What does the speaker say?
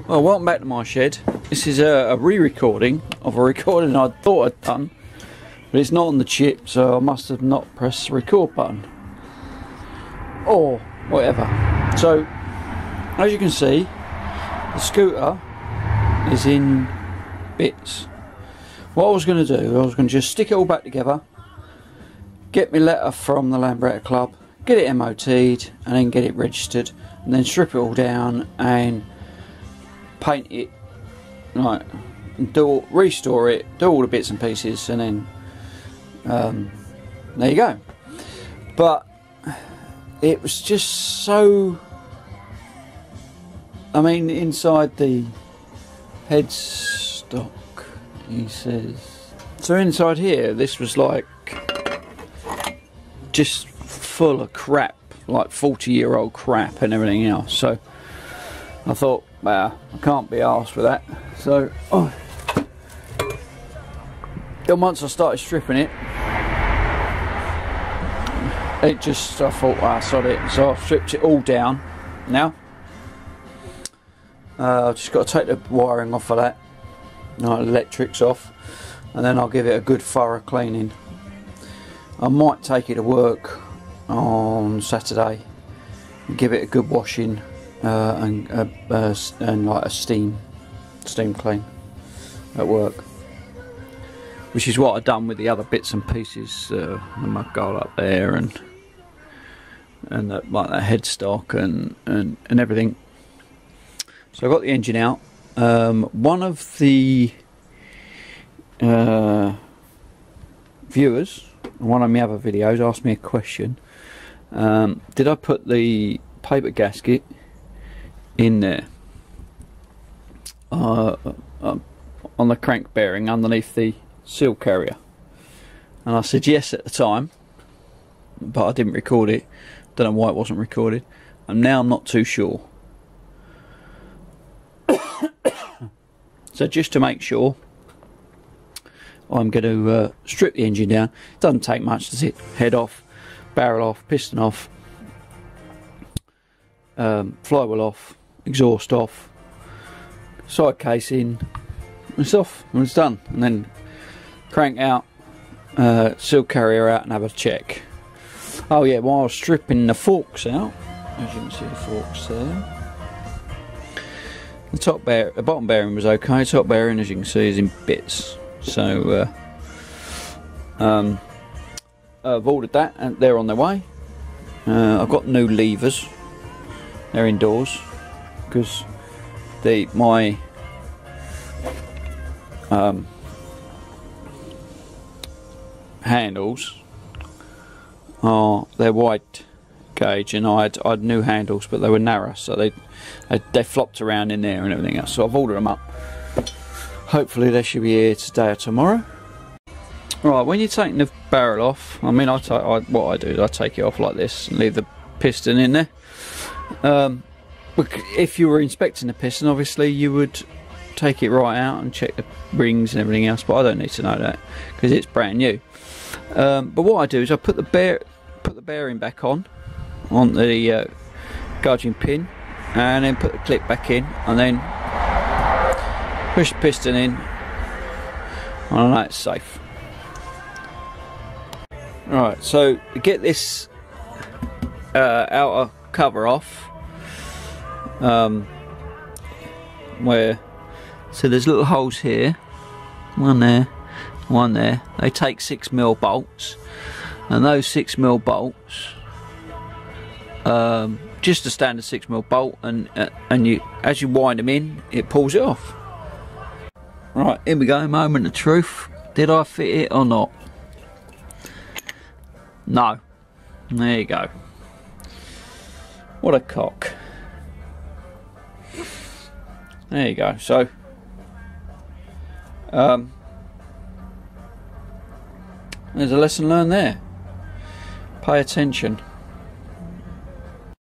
Well, welcome back to my shed. This is a re-recording of a recording I thought I'd done, but it's not on the chip, so I must have not pressed the record button or whatever. So as you can see, the scooter is in bits. What I was going to do, I was going to just stick it all back together, get my letter from the Lambretta Club, get it MOT'd and then get it registered, and then strip it all down and paint it, right, and restore it, do all the bits and pieces, and then there you go. But it was just so, I mean, inside the headstock, he says, so inside here this was like just full of crap, like 40-year-old crap and everything else. So I thought, well, I can't be arsed with that. So then once I started stripping it, I thought, well, sod it. So I've stripped it all down now. I've just got to take the wiring off of that, electrics off, and then I'll give it a good thorough cleaning. I might take it to work on Saturday and give it a good washing and like a steam clean at work, which is what I've done with the other bits and pieces, the mud guard up there and like that headstock and everything. So I got the engine out. One of the viewers in one of my other videos asked me a question. Did I put the paper gasket in there on the crank bearing underneath the seal carrier? And I said yes at the time, but I didn't record it. Don't know why it wasn't recorded, and now I'm not too sure. So just to make sure, I'm going to strip the engine down. It doesn't take much, does it? Head off, barrel off, piston off, flywheel off, exhaust off, side casing, it's off and it's done. And then crank out, seal carrier out and have a check. Oh yeah, while I was stripping the forks out, as you can see the forks there, the bottom bearing was okay. Top bearing, as you can see, is in bits. So I've ordered that and they're on their way. I've got new levers. They're indoors because my handles they're wide gauge, and I had new handles, but they were narrow, so they flopped around in there and everything else. So I've ordered them up. Hopefully they should be here today or tomorrow. Right, when you're taking the barrel off, I mean, what I do is I take it off like this and leave the piston in there. If you were inspecting the piston, obviously you would take it right out and check the rings and everything else, but I don't need to know that because it's brand new. But what I do is I put the bearing back on the gauging pin, and then put the clip back in, and then push the piston in, and I know it's safe. Right, so to get this outer cover off, so there's little holes here, one there, they take 6mm bolts, and those 6mm bolts, just a standard 6mm bolt, and as you wind them in, it pulls it off. Right, here we go, moment of truth. Did I fit it or not? No. There you go. What a cock. There you go. So there's a lesson learned there. Pay attention.